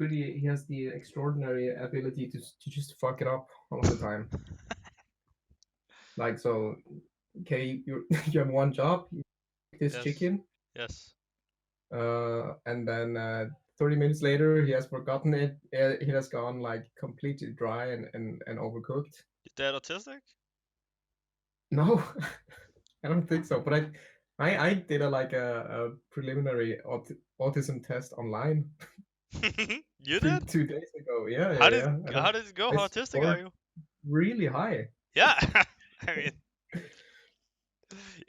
he has the extraordinary ability to just fuck it up all of the time. Like, so, okay, you have one job, you make this Yes. chicken, Yes. and then 30 minutes later he has forgotten it. It has gone like completely dry and overcooked. Your dad autistic? No, I don't think so. But I did a preliminary autism test online You did? 2 days ago. Yeah, How yeah, did yeah. And how did it go? I How autistic are scored you? really high, Yeah. I mean,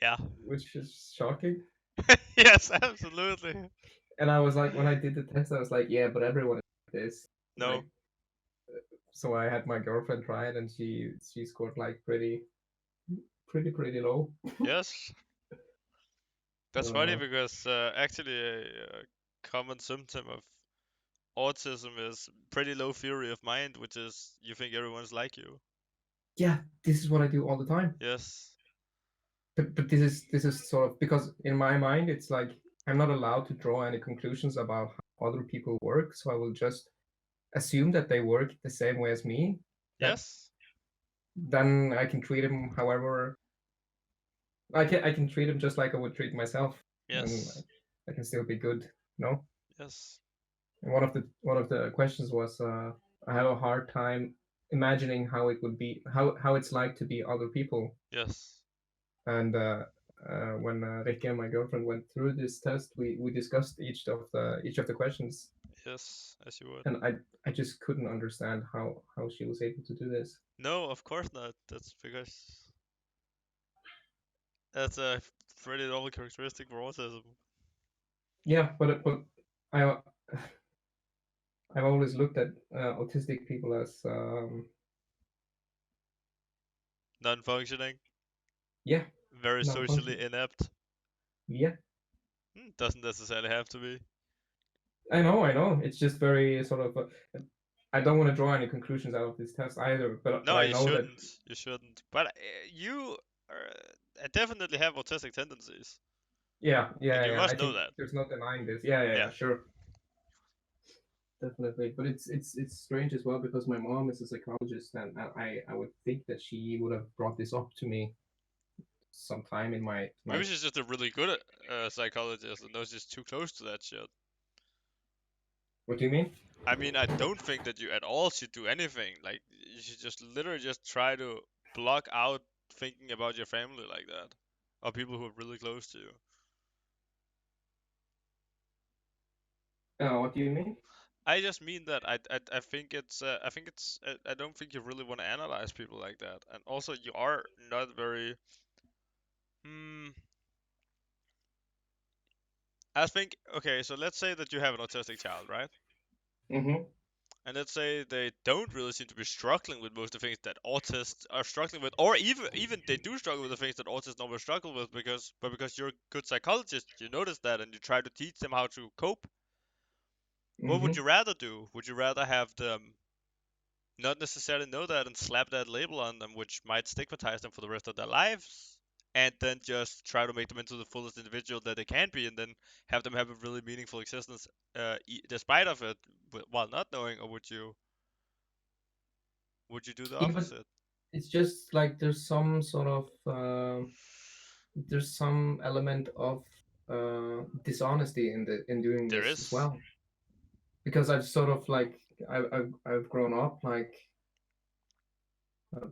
yeah. which is shocking. Yes, absolutely. And I was like, when I did the test, I was like, yeah, but everyone is like this. Like, No. so I had my girlfriend try it, and she scored like pretty low. Yes. That's funny Uh, because actually a common symptom of autism is pretty low theory of mind, which is you think everyone's like you. yeah, this is what I do all the time. Yes. But this is sort of because in my mind it's like I'm not allowed to draw any conclusions about how other people work, so I will just assume that they work the same way as me. That Yes. then I can treat them however I can treat them just like I would treat myself, and Yes. I can still be good. No. Yes. And one of the questions was I have a hard time imagining how it would be how it's like to be other people. Yes. And when Rikke and my girlfriend went through this test, we discussed each of the questions, Yes. As you would. and I just couldn't understand how she was able to do this. No, of course not. That's because that's a pretty normal characteristic for autism. Yeah, but I I've always looked at autistic people as Non-functioning, yeah, very socially non-functional. inept. Yeah, Doesn't necessarily have to be. I know. It's just very sort of. I don't want to draw any conclusions out of this test either, but No, I you know that. shouldn't. You shouldn't. But you definitely have autistic tendencies, Yeah, and yeah, you yeah. I must know think that. there's no denying this. Yeah, yeah, Yeah. yeah. Sure. Definitely, but it's strange as well because my mom is a psychologist, and I would think that she would have brought this up to me sometime in my Maybe like. she's just a really good psychologist and knows she's too close to that shit. What do you mean? I mean, I don't think that you at all should do anything. Like, you should just literally just try to block out thinking about your family like that, or people who are really close to you. What do you mean? I just mean that I think I don't think you really want to analyze people like that, and also you are not very. Hmm. I think okay, so let's say that you have an autistic child, right? Mm-hmm. And let's say they don't really seem to be struggling with most of the things that autists are struggling with, or even they do struggle with the things that autists normally struggle with because you're a good psychologist, you notice that and you try to teach them how to cope. What would Mm-hmm. you rather do? Would you rather have them not necessarily know that and slap that label on them, which might stigmatize them for the rest of their lives, and then just try to make them into the fullest individual that they can be, and then have them have a really meaningful existence, despite of it, while not knowing, or would you do the Yeah, but opposite? it's just like there's some sort of there's some element of dishonesty in doing There this as is. well, because I've sort of like I've grown up like uh,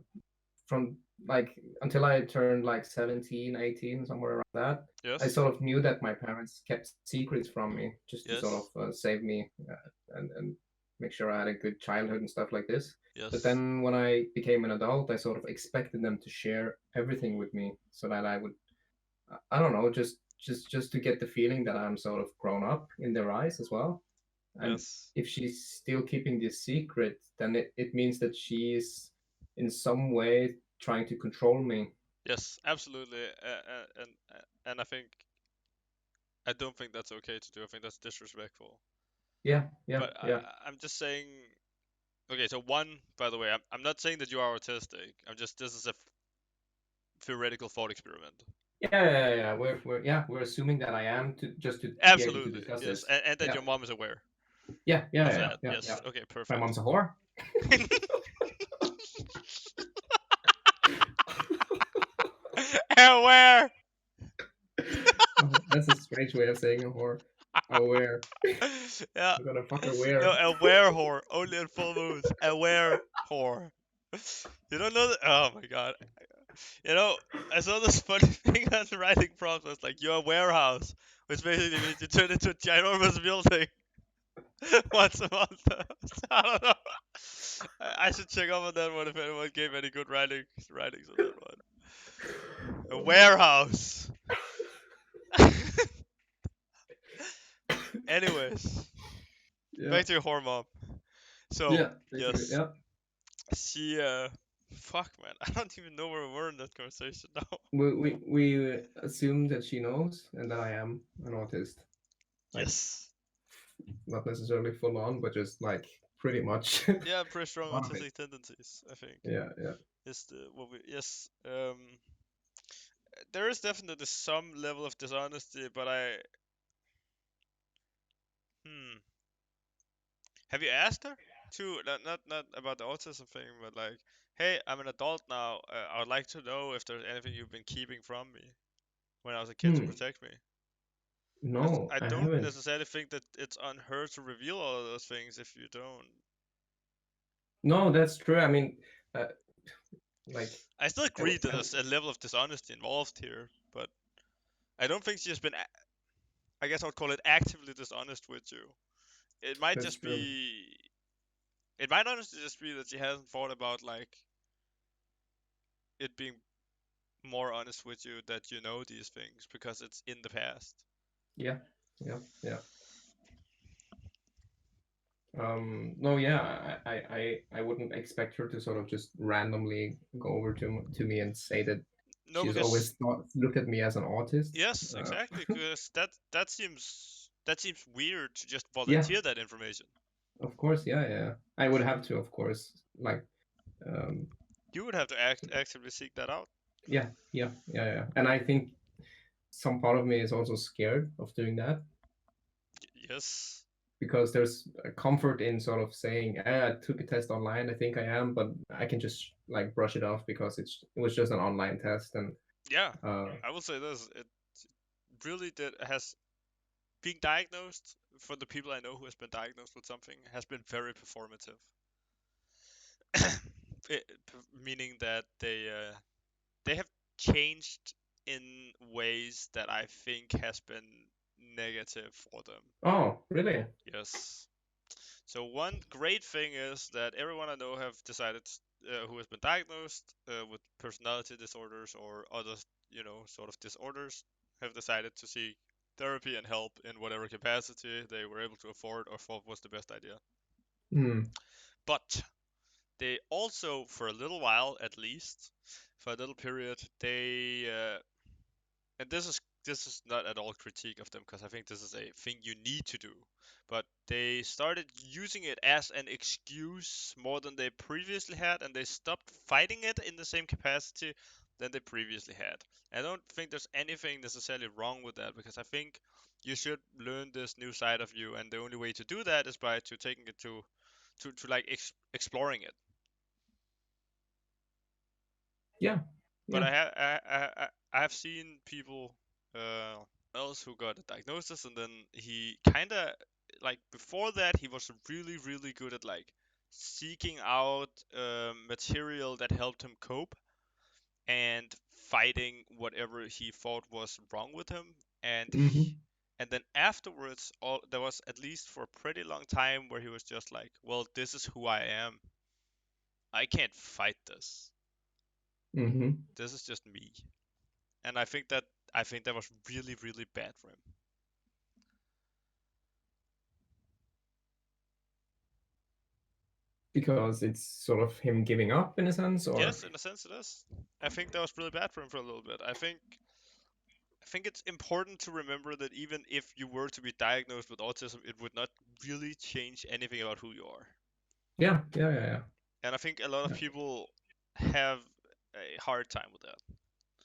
from like until I turned like 17, 18, somewhere around that. I Yes. sort of knew that my parents kept secrets from me just to sort of Yes. save me and make sure I had a good childhood and stuff like this. But Yes. then when I became an adult, I sort of expected them to share everything with me so that I would, I don't know, just to get the feeling that I'm sort of grown up in their eyes as well. And Yes. if she's still keeping this secret, then it means that she's in some way trying to control me. Yes. Absolutely. And I don't think that's okay to do. I think that's disrespectful. Yeah, yeah, But yeah. I'm just saying. Okay, so one, by the way, I'm not saying that you are autistic. I'm just this is a theoretical thought experiment. Yeah, yeah, yeah, yeah. We're assuming that I am to just to be able to Absolutely, discuss yes, this. and that Yeah, your mom is aware. Yeah, yeah, of yeah, that. yeah, yeah. Yes. Okay, My perfect. mom's a whore. Aware. Oh, that's a strange way of saying a whore. Aware. Yeah. I'm gonna fuck No, aware. aware whore. Only on full moons. Aware whore. You don't know that? Oh my god. You know, I saw this funny thing on the writing process, like your warehouse, which basically means you turn into a ginormous building once a month. So I don't know. I should check up on that one if anyone gave any good writings on that one. A warehouse. Anyways, Yeah, back to your whore mom. So yeah, basically, yes, yeah. she fuck man, I don't even know where we were in that conversation now. We assume that she knows and that I am an autist. Like, Yes. not necessarily full on, but just like pretty much Yeah, pretty strong one of it. autistic tendencies, I think. Yeah, yeah. Is the what we yes. There is definitely some level of dishonesty, but hmm. Have you asked her to not about the autism thing, but like, hey, I'm an adult now. I would like to know if there's anything you've been keeping from me when I was a kid to Hmm. protect me. Because No, I I don't haven't. necessarily think that it's on her to reveal all of those things if you don't. No, that's true. I mean, uh, like, I still I, w- agree that I w- there's a level of dishonesty involved here, but I don't think she's been. I guess I would call it actively dishonest with you. It might that's just true. be. It might honestly just be that she hasn't thought about like it being more honest with you that you know these things because it's in the past. Yeah, yeah, yeah. No, yeah, I wouldn't expect her to sort of just randomly go over to me and say that No, she's always because looked at me as an artist. yes, exactly. Because that seems weird to just Yeah, volunteer that information. of course, yeah, yeah. I would have to, of course, like, um, You would have to actively seek that out. yeah, yeah, yeah, yeah. And I think some part of me is also scared of doing that Yes. because there's a comfort in sort of saying, I took a test online, I think I am, but I can just like brush it off because it was just an online test and Yeah. uh, I will say this. It really did has being diagnosed for the people I know who has been diagnosed with something has been very performative. Meaning that they have changed in ways that I think has been negative for them. oh, really? Yes. So one great thing is that everyone I know have decided who has been diagnosed with personality disorders or other, sort of disorders, have decided to seek therapy and help in whatever capacity they were able to afford or thought was the best idea. Hmm. But they also, for a little while at least, for a little period, and this is not at all critique of them because I think this is a thing you need to do. But they started using it as an excuse more than they previously had, and they stopped fighting it in the same capacity than they previously had. I don't think there's anything necessarily wrong with that because I think you should learn this new side of you, and the only way to do that is by to taking it to like exploring it. Yeah, But yeah. I have seen people uh, else who got a diagnosis, and then he kind of like before that he was really really good at like seeking out material that helped him cope and fighting whatever he thought was wrong with him, and Mm-hmm. and then afterwards there was at least for a pretty long time where he was just like, well, this is who I am. I can't fight this. Mm-hmm. This is just me. And I think that was really really bad for him. Because it's sort of him giving up in a sense, or Yes, in a sense it is. I think that was really bad for him for a little bit. I think it's important to remember that even if you were to be diagnosed with autism, it would not really change anything about who you are. yeah, yeah, yeah, yeah. And I think a lot of Yeah. people have a hard time with that.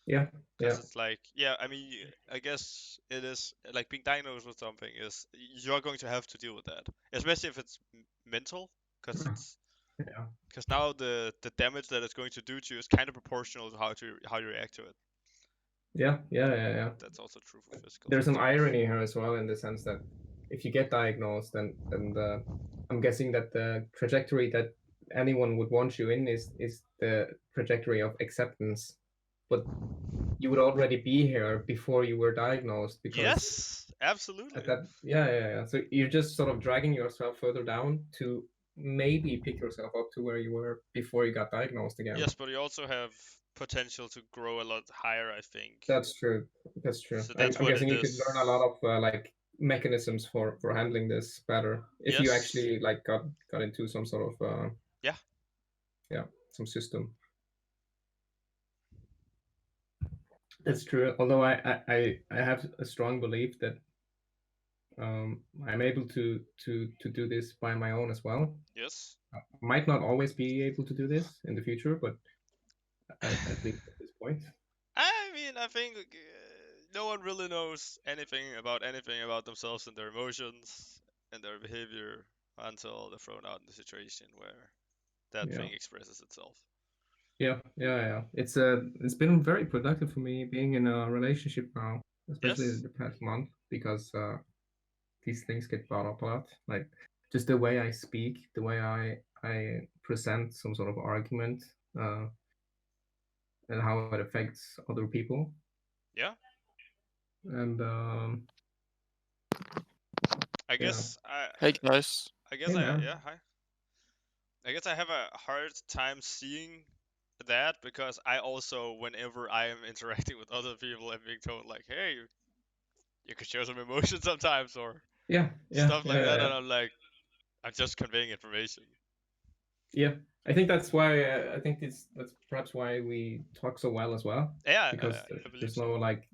Yeah, Because yeah, it's like, yeah, I mean, I guess it is like being diagnosed with something is you're going to have to deal with that, especially if it's mental, because it's yeah, because now the damage that it's going to do to you is kind of proportional to how you react to it. yeah. That's also true for physical There's some symptoms. irony here as well, in the sense that if you get diagnosed, then I'm guessing that the trajectory that anyone would want you in is the trajectory of acceptance, but you would already be here before you were diagnosed, because Yes, at absolutely. that, yeah. So you're just sort of dragging yourself further down to maybe pick yourself up to where you were before you got diagnosed again. Yes, but you also have potential to grow a lot higher, I think. That's true. That's true. So I'm, that's I'm what guessing it you could learn a lot is. of like mechanisms for handling this better if you Yes. actually like got into some sort of Yeah. yeah, some system. That's true. Although I have a strong belief that I'm able to do this by my own as well. Yes. I might not always be able to do this in the future, but at least at this point. I mean, I think no one really knows anything about themselves and their emotions and their behavior until they're thrown out in the situation where that Yeah. thing expresses itself. Yeah. It's been very productive for me being in a relationship now, especially Yes. the past month, because these things get brought up a lot. Like just the way I speak, the way I present some sort of argument, uh, and how it affects other people. Yeah. And I yeah, guess I Hey guys. I guess hey I man, yeah, hi. I guess I have a hard time seeing that because I also, whenever I am interacting with other people, I'm being told like, "Hey, you could show some emotion sometimes," or stuff like that, yeah. and I'm like, I'm just conveying information. Yeah. I think that's why I think that's perhaps why we talk so well as well, Yeah, because I believe there's so. no like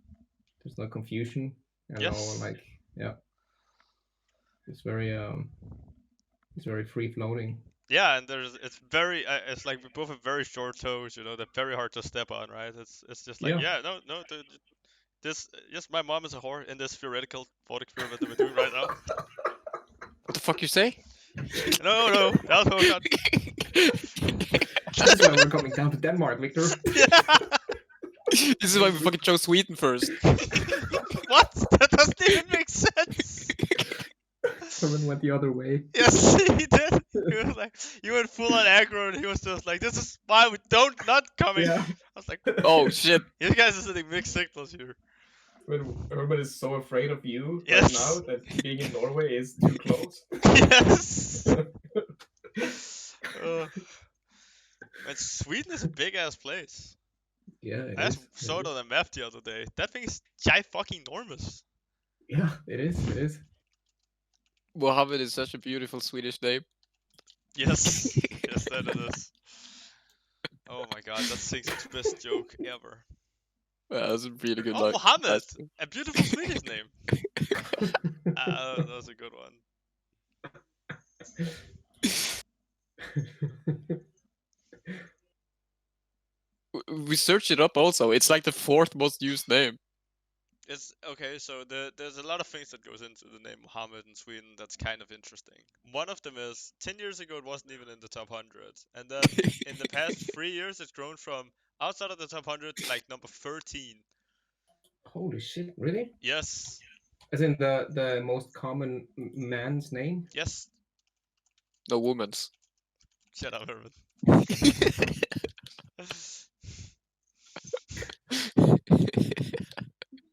there's no confusion and no Yes. like yeah, it's very it's very free floating. Yeah, and it's very it's like we both have very short toes, they're very hard to step on, right? It's just like, Yeah. yeah, no, this yes, my mom is a whore in this theoretical thought experiment that we're doing right now. What the fuck you say? No, that was Haakon. That's why we're coming down to Denmark, Victor. This is why we fucking chose Sweden first. What? That doesn't even make sense. Herman went the other way. Yes, he did. He was like, he went full on aggro, and he was just like, "This is why we don't not coming." Yeah. I was like, Oh shit. "You guys are sending mixed signals here." When Herman is so afraid of you right now Yes. that being in Norway is too close. Yes. Man, Sweden is a big ass place. Yeah, it I just is. saw it on a map the other day. That thing is fucking enormous. Yeah, it is. It is. Mohammed is such a beautiful Swedish name. Yes, yes, that it is. Oh my god, that thing's its best joke ever. That's a really good Oh, line. Mohammed, a beautiful Swedish name. That was a good one. We searched it up also. It's like the fourth most used name. It's okay. So there's a lot of things that goes into the name Mohammed in Sweden that's kind of interesting. One of them is 10 years ago it wasn't even in the top 100, and then in the past 3 years it's grown from outside of the top 100 to like number 13. Holy shit! Really? Yes, As in the most common man's name? yes. No woman's. Shut up, Herman.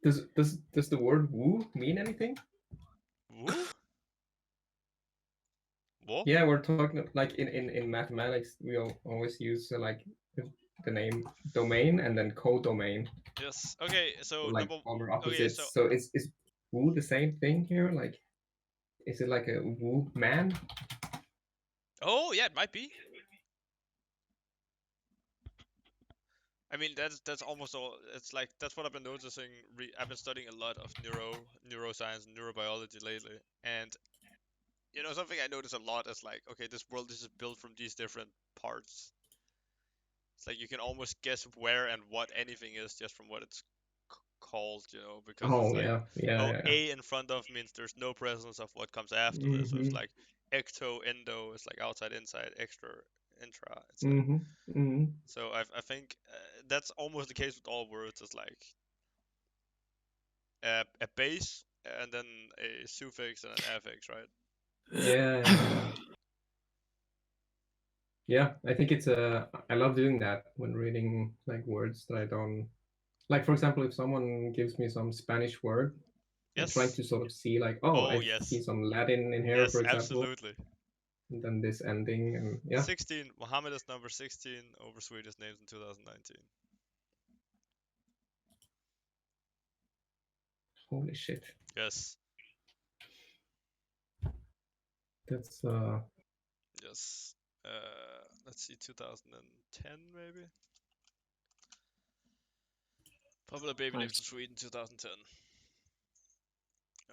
Does the word woo mean anything? Woo? What? Yeah, we're talking like in mathematics, we always use like the name domain and then codomain, Yes. Okay. So like polar Okay. So opposites. So is woo the same thing here? Like, is it like a woo man? oh yeah, it might be. I mean, that's almost all. It's like that's what I've been noticing. I've been studying a lot of neuroscience and neurobiology lately, and something I notice a lot is like, okay, this world is just built from these different parts, It's like you can almost guess where and what anything is just from what it's called, you know, because it's Oh like, yeah. A in front of means there's no presence of what comes after this. So it's like ecto, endo is like outside, inside, extra, intra. It's like so. I think that's almost the case with all words. It's like a base and then a suffix and an affix, right? Yeah, I think it's I love doing that when reading like words that I don't like. For example, if someone gives me some Spanish word, I'm trying Yes. to sort of see like, I see Yes. some Latin in here, Yes, for example, absolutely. and then this ending, and yeah. 16. Mohammed is number 16 over Swedish names in 2019. Holy shit. Yes. That's Yes. Let's see, 2010 maybe. Popular baby names in Sweden, 2010.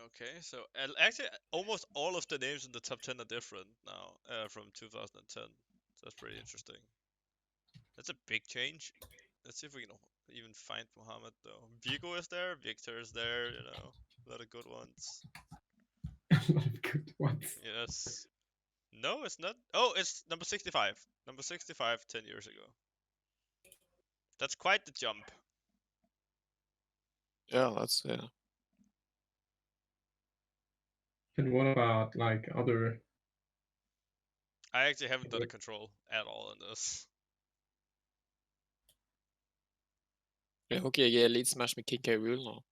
Okay, so actually, almost all of the names in the top 10 are different now from 2010. So that's pretty interesting. That's a big change. Let's see if we can even find Mohammed though. Vigo is there, Victor is there, you know, a lot of good ones. a lot of good ones. Yes. No, it's not. Oh, it's number 65. Number 65 10 years ago. That's quite the jump. Yeah, that's And what about like other? I actually haven't done a control at all in this. Okay, yeah, Elite Smash med King K. Rool nå.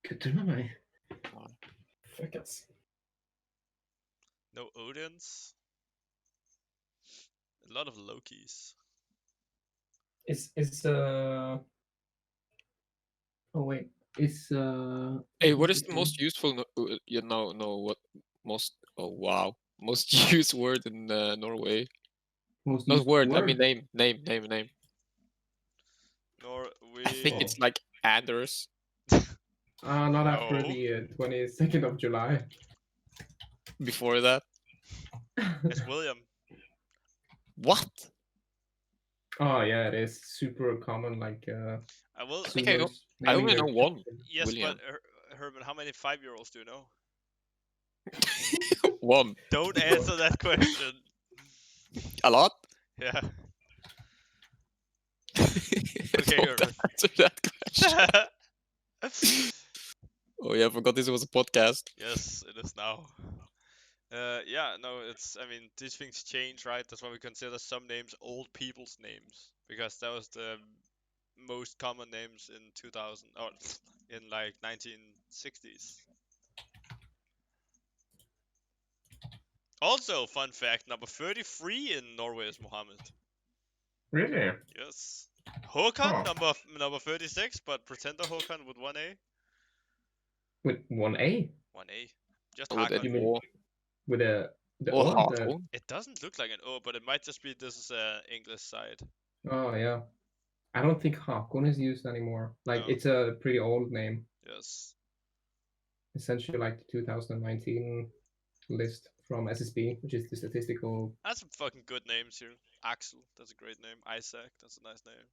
Kødder med meg? Fuck ass. No Odins. A lot of Lokis. Is oh wait, is Hey, what is the most useful? You know what most? Oh wow, most used word in Norway. most Not used word. I word? mean name. Norway. I think it's like Anders. Not after No. the 22nd of July. Before that, It's William. what? Oh yeah, it is super common. Like I will. I think I Zoomers I naming only their know one. children. Yes, William. but Herman, how many 5-year-olds do you know? One. Don't answer that question. A lot. Yeah. Okay, Herman. answer that question. Oh yeah, I forgot this was a podcast. Yes, it is now. Yeah, no, it's. I mean, these things change, right? That's why we consider some names old people's names because that was the most common names in 2000 or in like 1960s. Also, fun fact, number 33 in Norway is Mohammed. Really? Yes. Haakon, Oh. number 36, but pretender Haakon with 1A. With 1A? 1A. Just With Haakon. You mean with the Oh, O? Haakon. It doesn't look like an O, but it might just be this is a English side. Oh yeah. I don't think Haakon is used anymore. Like No. it's a pretty old name. Yes. Essentially like the 2019 list from SSB, which is the statistical. That's some fucking good names here. Axel, that's a great name. Isaac, that's a nice name.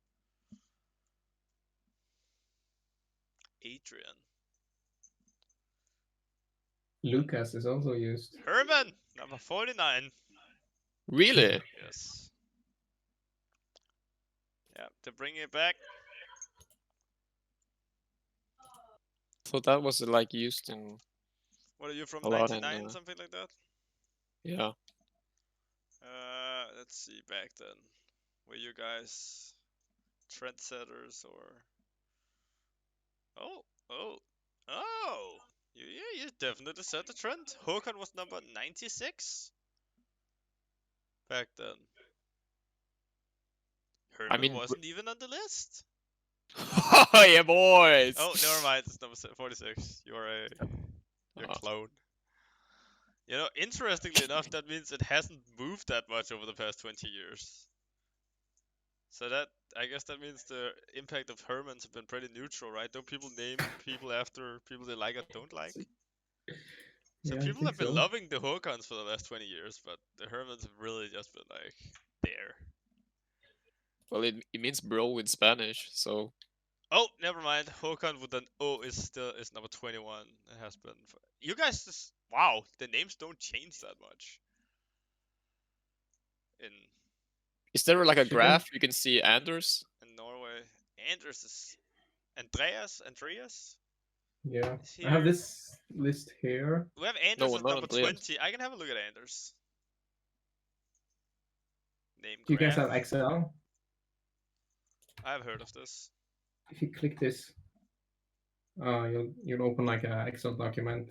Adrian. Lucas is also used. Herman, number 49. Really? Yes. Yeah, to bring it back. So that was like used in What are you from? a lot 99, in something like that? yeah. Let's see, back then. Were you guys trendsetters or? Oh! You definitely set the trend. Haakon was number 96 back then. Herman mean, wasn't even on the list. Oh yeah, boys. Oh, never mind. It's number 46. You're a clone. You know, interestingly enough, that means it hasn't moved that much over the past 20 years. So I guess that means the impact of Hermans have been pretty neutral, right? Don't people name people after people they like or don't like? So Yeah, people have been so. loving the Haakons for the last 20 years, but the Hermans have really just been like there. Well, it means bro in Spanish, so Oh, never mind. Haakon with an O is number 21. It has been. You guys just wow. The names don't change that much. In is there like a Should they? graph you can see Anders? Norway, Anders is Andreas Yeah, is I have here. this list here. We have Anders No, as not number Andreas. 20. I can have a look at Anders. Name Do you guys graph. have Excel? I've heard of this. If you click this, you'll open like an Excel document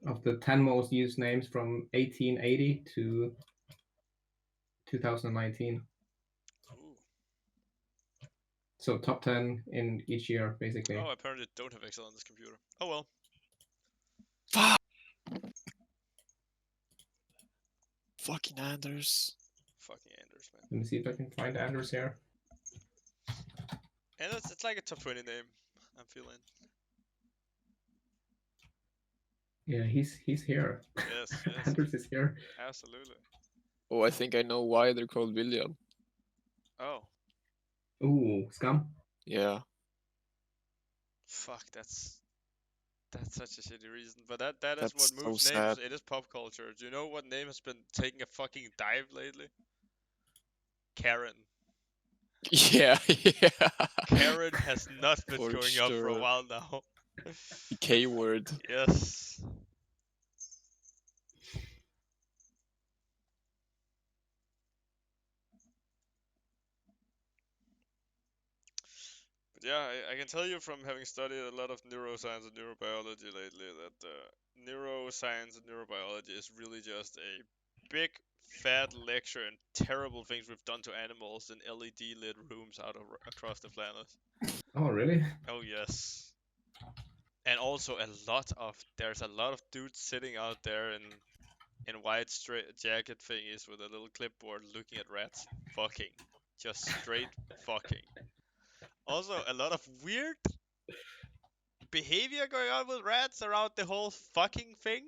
of the 10 most used names from 1880 to 2019. Ooh. So top 10 in each year, basically. Oh, apparently don't have Excel on this computer. Oh well. Fuck. Fucking Anders. Fucking Anders, man. Let me see if I can find Anders here. And it's like a top 20 name. I'm feeling. Yeah, he's here. Yes, yes. Anders is here. Absolutely. Oh, I think I know why they're called William. Oh. Ooh, scum. Yeah. Fuck, that's such a shitty reason. But that is That's what moves so names. sad. It is pop culture. Do you know what name has been taking a fucking dive lately? Karen. Yeah, yeah. Karen has not been For going up for a sure. while now. The K word. Yes. But yeah, I can tell you from having studied a lot of neuroscience and neurobiology lately that neuroscience and neurobiology is really just a big fat lecture and terrible things we've done to animals in LED lit rooms across the planet. Oh, really? Oh yes. And also there's a lot of dudes sitting out there in white straight jacket thingies with a little clipboard looking at rats fucking. Just straight fucking. Also a lot of weird behavior going on with rats around the whole fucking thing.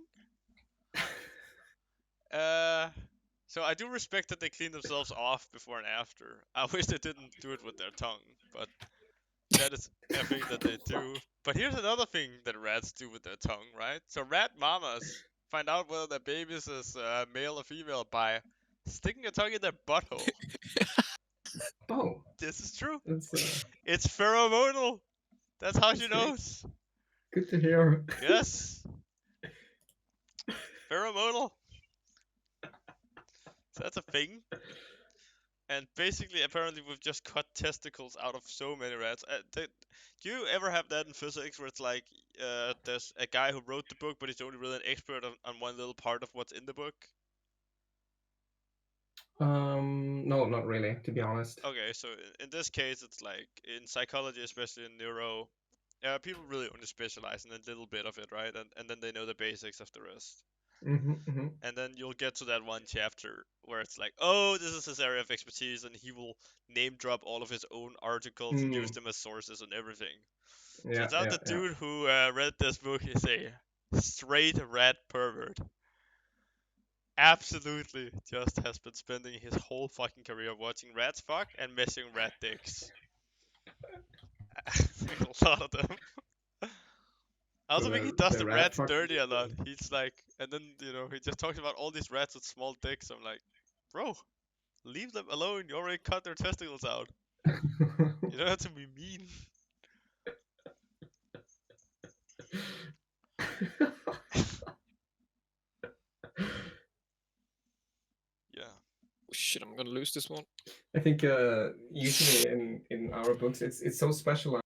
So I do respect that they clean themselves off before and after. I wish they didn't do it with their tongue, but that is a thing that they do. But here's another thing that rats do with their tongue, right? So rat mamas find out whether their babies is male or female by sticking a tongue in their butthole. Oh, This is true. that's It's pheromonal. That's how she That's great. knows. good to hear. Yes. Pheromonal. So that's a thing. And basically, apparently, we've just cut testicles out of so many rats. Do you ever have that in physics where it's like there's a guy who wrote the book, but he's only really an expert on one little part of what's in the book? No, not really, to be honest. Okay, so in this case, it's like in psychology, especially in neuro, people really only specialize in a little bit of it, right? And then they know the basics of the rest. And then you'll get to that one chapter where it's like, oh, this is his area of expertise, and he will name drop all of his own articles and use them as sources and everything. Yeah, Turns out the dude who read this book is a straight rat pervert. Absolutely just has been spending his whole fucking career watching rats fuck and measuring rat dicks. Like a lot of them. I also think he does the rat rats fuck. dirty a lot. He's like, and then, he just talks about all these rats with small dicks. I'm like, bro, leave them alone. You already cut their testicles out. You don't have to be mean. Yeah. Oh, shit, I'm gonna lose this one. I think usually in our books it's so specialized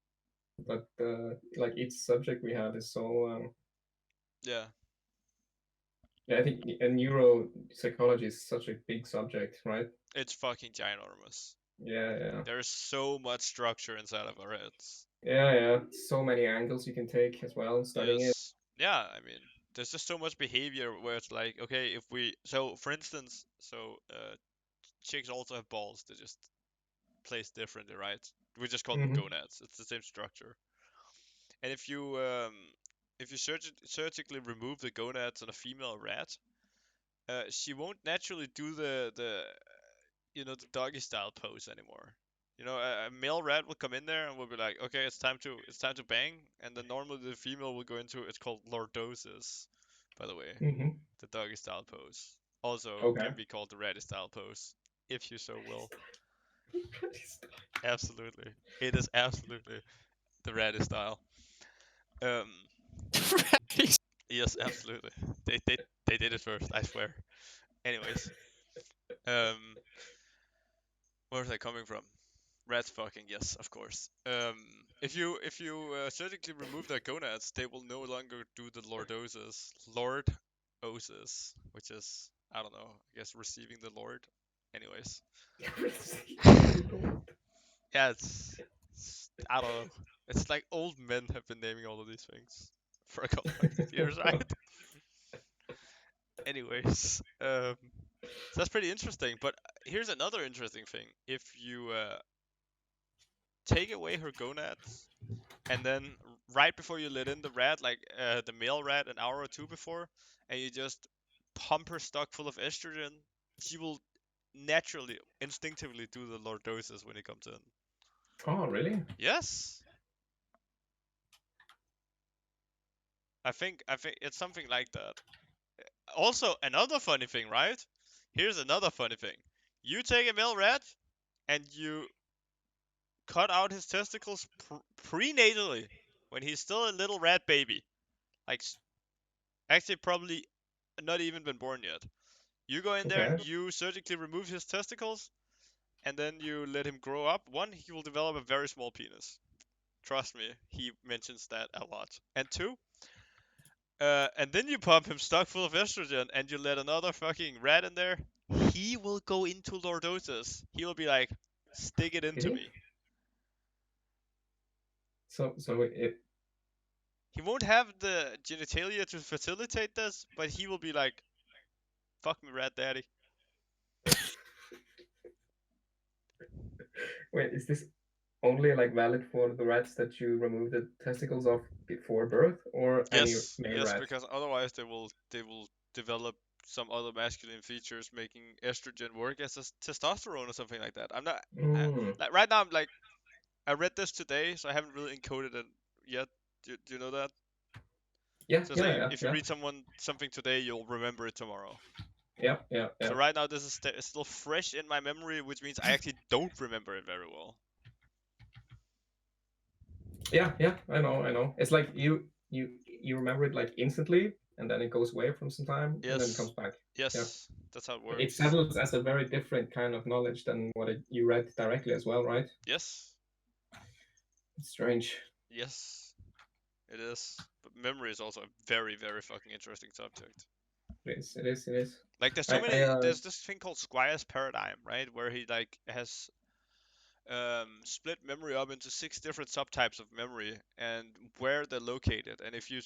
that like each subject we have is so Yeah. yeah, I think neuropsychology is such a big subject, right? It's fucking ginormous. Yeah. There's so much structure inside of our heads. Yeah. So many angles you can take as well studying it. Yes. Yeah, I mean, there's just so much behavior where it's like, okay, so for instance, chicks also have balls. They just placed differently, right? We just call them gonads. It's the same structure. And if you surgically remove the gonads on a female rat, she won't naturally do the the doggy style pose anymore. A male rat will come in there and will be like, okay, it's time to bang, and then normally the female will go into, it's called lordosis, by the way, Mm-hmm. the doggy style pose. Also Okay. can be called the ratty style pose, if you so will. Absolutely, it is absolutely the ratty style. Um, yes, absolutely. They did it first, I swear. Anyways, um, where was I coming from? Rats fucking, yes, of course. If you surgically remove their gonads, they will no longer do the lordosis, which is, I don't know, I guess receiving the Lord. Anyways, yeah, it's I don't know. It's like old men have been naming all of these things for a couple hundred years, right? Anyways, so that's pretty interesting. But here's another interesting thing: if you take away her gonads, and then right before you let in the rat, like the male rat, an hour or two before, and you just pump her stock full of estrogen, she will naturally, instinctively do the lordosis when he comes in. Oh, really? Yes, I think it's something like that. Also, another funny thing, right? Here's another funny thing. You take a male rat and you cut out his testicles prenatally when he's still a little rat baby. Like, actually, probably not even been born yet. You go in there Okay. and you surgically remove his testicles, and then you let him grow up. One, he will develop a very small penis. Trust me, he mentions that a lot. And two, and then you pump him stuck full of estrogen, and you let another fucking rat in there. He will go into lordosis. He will be like, stick it into Really? me. So it. He won't have the genitalia to facilitate this, but he will be like, fuck me, rat daddy. Wait, is this only like valid for the rats that you remove the testicles of before birth, or any Yes, male yes, rat? because otherwise they will develop some other masculine features, making estrogen work as a testosterone or something like that. I'm not Mm. like right now. I'm like, I read this today, so I haven't really encoded it yet. Do you know that? Yeah, So it's yeah, like yeah, if you yeah, read something today, you'll remember it tomorrow. yeah, yeah, So yeah. right now this is still fresh in my memory, which means I actually don't remember it very well. Yeah, yeah, I know. It's like you remember it like instantly, and then it goes away from some time, and then it comes Yes, back. Yeah, yes, that's how it it works. settles as a very different kind of knowledge than what you read directly as well, right? Yes, It's strange. yes, it is. But memory is also a very, very fucking interesting subject. It is. It is. It is. Like there's so I. many. There's this thing called Squire's paradigm, right, where he like has split memory up into 6 different subtypes of memory and where they're located. And if you,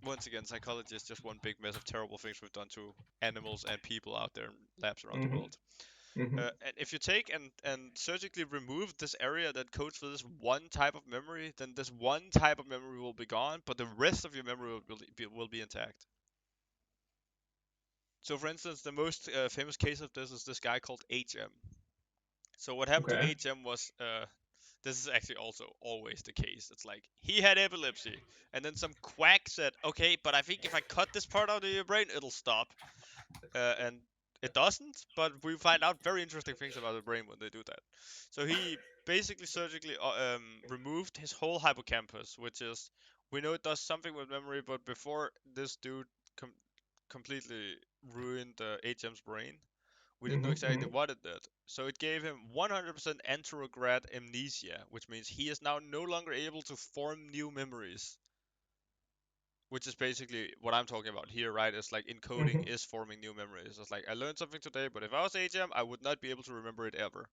once again, psychology is just one big mess of terrible things we've done to animals and people out there in labs around the Mm-hmm. world. Mm-hmm. And if you take and surgically remove this area that codes for this one type of memory, then this one type of memory will be gone, but the rest of your memory will be intact. So, for instance, the most famous case of this is this guy called HM. So what happened to Okay. HM was, this is actually also always the case. It's like he had epilepsy, and then some quack said, "Okay, but I think if I cut this part out of your brain, it'll stop." And it doesn't, but we find out very interesting things about the brain when they do that. So he basically surgically removed his whole hippocampus, which is, we know it does something with memory, but before this dude com- completely ruined HM's brain, we didn't know Mm-hmm. exactly Mm-hmm. what it did. So it gave him 100% anterograde amnesia, which means he is now no longer able to form new memories. Which is basically what I'm talking about here, right? It's like encoding Mm-hmm. is forming new memories. It's like I learned something today, but if I was HM, I would not be able to remember it ever.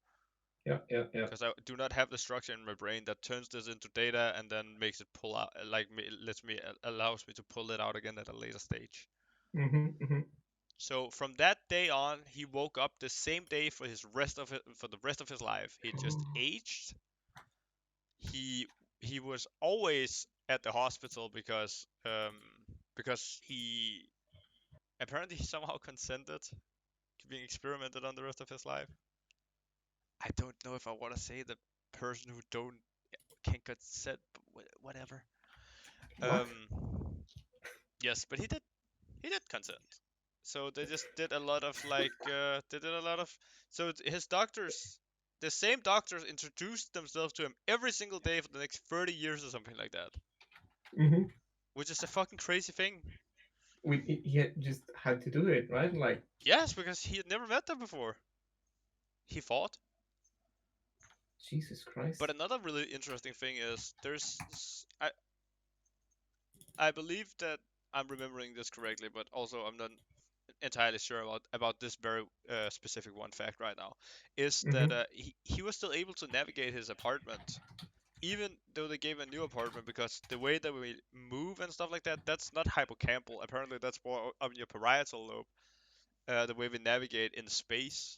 Yeah. Yeah. Yeah. Because I do not have the structure in my brain that turns this into data and then makes it pull out, like allows me to pull it out again at a later stage. Mm-hmm. Mm-hmm. So from that day on, he woke up the same day for the rest of his life. He just aged. He was always at the hospital because he apparently he somehow consented being experimented on the rest of his life. I don't know if I want to say the person who can't consent, but whatever. What? Yes, but he did consent. So they just did a lot of so his doctors, the same doctors introduced themselves to him every single day for the next 30 years or something like that, Mm-hmm. which is a fucking crazy thing. He just had to do it, right? Like, Yes, because he had never met them before. He thought. Jesus Christ. But another really interesting thing is I believe that I'm remembering this correctly, but also I'm not entirely sure about this very specific one fact right now, is that he was still able to navigate his apartment, even though they gave a new apartment, because the way that we move and stuff like that, that's not hippocampal. Apparently, that's more on your parietal lobe, the way we navigate in space.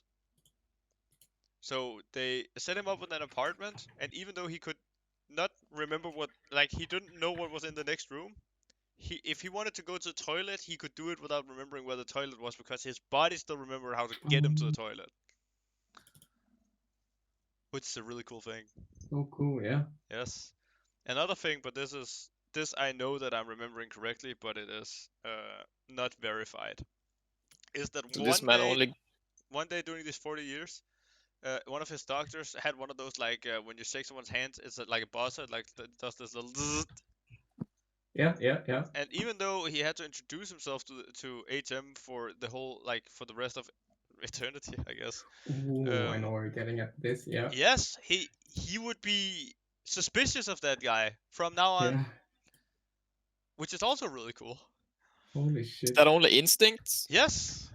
So they set him up with an apartment, and even though he could not remember he didn't know what was in the next room, if he wanted to go to the toilet, he could do it without remembering where the toilet was, because his body still remembered how to get him to the toilet. Which is a really cool thing. Oh, cool, yeah. Yes. Another thing, but this I know that I'm remembering correctly, but it is not verified. Is that So this man only one day during these 40 years, one of his doctors had one of those when you shake someone's hand, it's like a buzzer, like does this little zzz. Yeah. And even though he had to introduce himself to HM for the whole for the rest of eternity, I guess. Ooh, I know where you're getting at this. Yeah. Yes, he would be suspicious of that guy from now on, Yeah. which is also really cool. Holy is shit. that only instincts? Yes,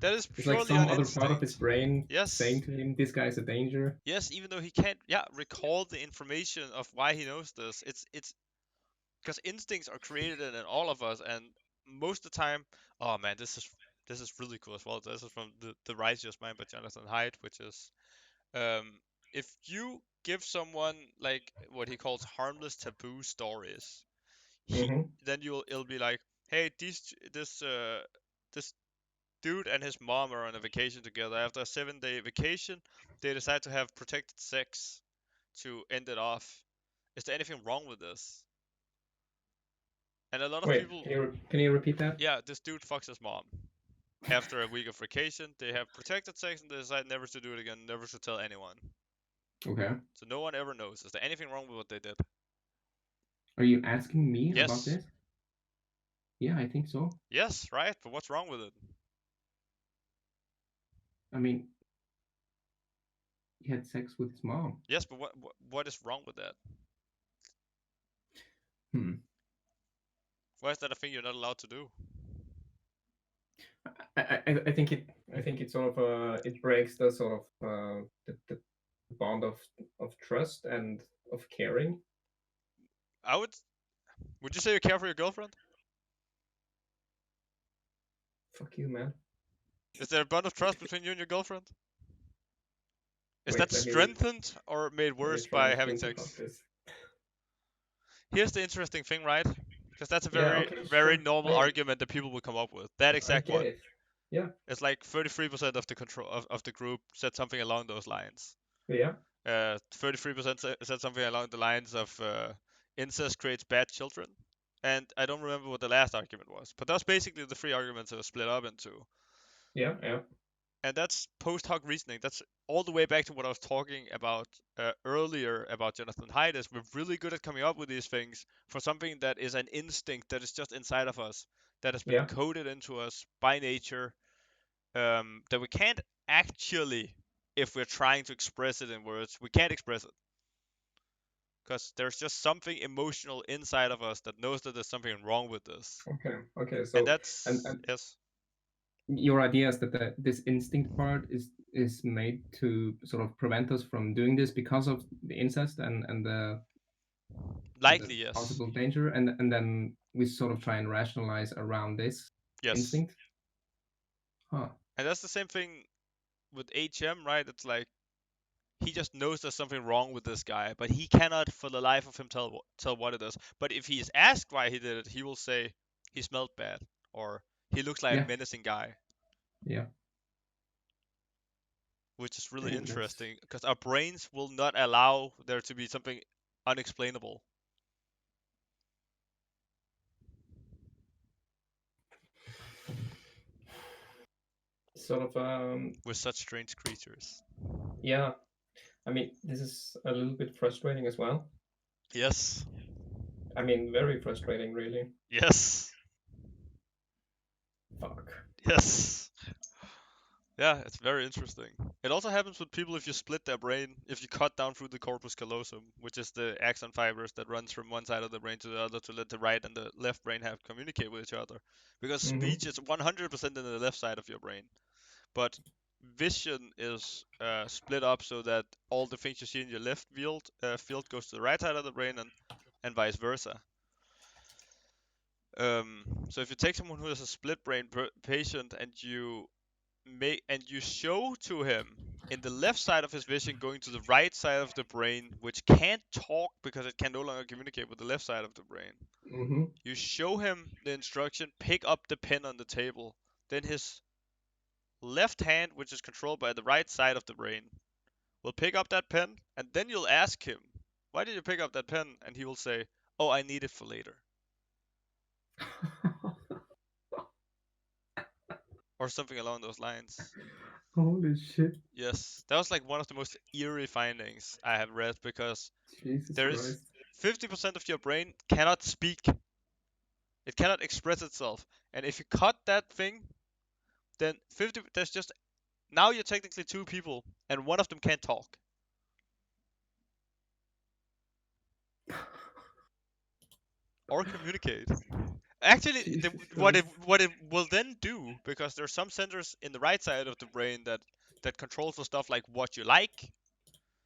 that is It's like purely some on other instinct. part of his brain Yes. saying to him, "This guy's a danger." Yes, even though he can't, recall the information of why he knows this. It's because instincts are created in all of us, and most of the time, oh man, this is really cool as well. This is from the Righteous Mind by Jonathan Haidt, which is if you give someone like what he calls harmless taboo stories, then it'll be like, hey, this dude and his mom are on a vacation together. After a 7-day vacation, they decide to have protected sex to end it off. Is there anything wrong with this? And a lot of people. Can you repeat that? Yeah, this dude fucks his mom. After a week of vacation, they have protected sex and they decide never to do it again, never to tell anyone. Okay. So no one ever knows. Is there anything wrong with what they did? Are you asking me Yes. about this? Yeah, I think so. Yes, right? But what's wrong with it? I mean, he had sex with his mom. Yes, but what is wrong with that? Why is that a thing you're not allowed to do? I think it sort of it breaks the sort of the bond of trust and of caring. Would you say you care for your girlfriend? Fuck you, man. Is there a bond of trust between you and your girlfriend? Is Wait, that strengthened or made worse by having sex? Here's the interesting thing, right? Because that's a very normal argument that people will come up with. That exact one. Yeah. It's like 33% of the control of the group said something along those lines. Yeah. 33% said something along the lines of incest creates bad children. And I don't remember what the last argument was, but that's basically the three arguments that are split up into. Yeah. And that's post hoc reasoning. That's all the way back to what I was talking about earlier about Jonathan Haidt. Is we're really good at coming up with these things for something that is an instinct that is just inside of us, that has been coded into us by nature, that we can't actually, if we're trying to express it in words, we can't express it. Because there's just something emotional inside of us that knows that there's something wrong with this. Okay. So and that's yes. Your idea is that this instinct part is made to sort of prevent us from doing this because of the incest and the likely the possible danger, and then we sort of try and rationalize around this instinct. And that's the same thing with HM, right? It's like he just knows there's something wrong with this guy, but he cannot for the life of him tell what it is. But if he is asked why he did it, he will say he smelled bad or he looks like a menacing guy. Yeah. which is really Damn, that's interesting because our brains will not allow there to be something unexplainable. sort of We're such strange creatures. yeah. I mean, this is a little bit frustrating as well. Yes. I mean, very frustrating, really. Yes. Fuck. Yes. Yeah, it's very interesting. It also happens with people if you split their brain, if you cut down through the corpus callosum, which is the axon fibers that runs from one side of the brain to the other to let the right and the left brain have communicate with each other. Because speech is 100% in the left side of your brain, but vision is split up so that all the things you see in your left field goes to the right side of the brain and vice versa. So if you take someone who has a split brain patient and you show to him in the left side of his vision going to the right side of the brain, which can't talk because it can no longer communicate with the left side of the brain. Mm-hmm. You show him the instruction, pick up the pen on the table. Then his left hand, which is controlled by the right side of the brain, will pick up that pen, and then you'll ask him, why did you pick up that pen? And he will say, oh, I need it for later. Or something along those lines. Holy shit. Yes, that was like one of the most eerie findings I have read because Jesus there Christ. is 50% of your brain cannot speak. It cannot express itself. And if you cut that thing, then there's just now you're technically two people and one of them can't talk. Or communicate. Actually, what it will then do, because there's some centers in the right side of the brain that control for stuff like what you like.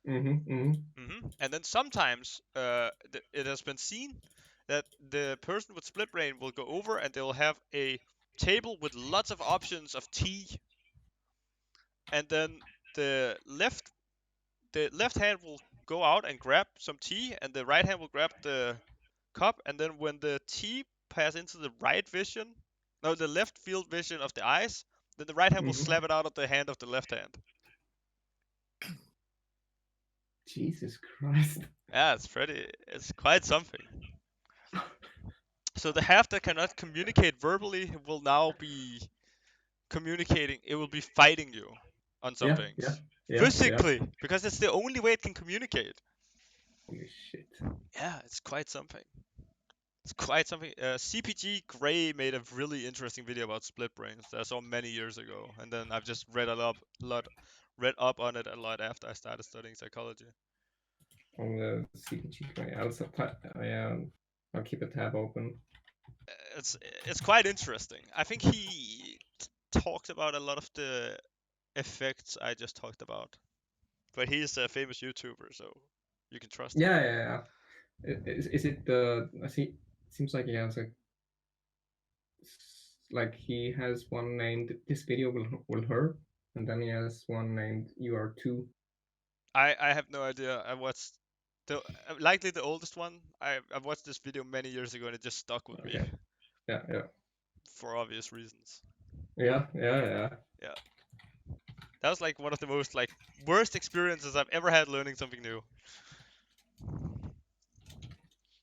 And then sometimes it has been seen that the person with split brain will go over and they'll have a table with lots of options of tea, and then the left hand will go out and grab some tea, and the right hand will grab the cup, and then when the tea pass into the the left field vision of the eyes, then the right hand will slap it out of the hand of the left hand. Jesus Christ. Yeah, it's quite something. So the half that cannot communicate verbally will now be communicating. It will be fighting you on some things. Physically, because it's the only way it can communicate. Holy shit. Yeah, it's quite something. It's quite something. CPG Gray made a really interesting video about split brains that I saw many years ago, and then I've just read read up on it a lot after I started studying psychology. On the CPG Gray, I'll keep a tab open. It's quite interesting. I think he talked about a lot of the effects I just talked about, but he's a famous YouTuber, so you can trust him. Yeah. Is it the? I see. It seems like he has he has one named "This video will hurt," and then he has one named "You Are Two." I have no idea. I watched likely the oldest one. I watched this video many years ago and it just stuck with me. Yeah. For obvious reasons. Yeah. That was like one of the most worst experiences I've ever had learning something new.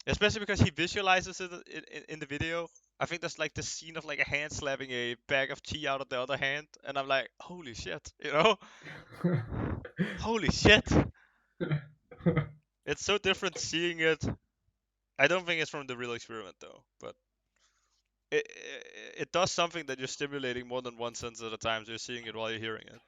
Especially because he visualizes it in the video. I think there's like this scene of like a hand slapping a bag of tea out of the other hand, and I'm like, holy shit, you know? Holy shit. It's so different seeing it. I don't think it's from the real experiment though, but it does something that you're stimulating more than one sense at a time, so you're seeing it while you're hearing it.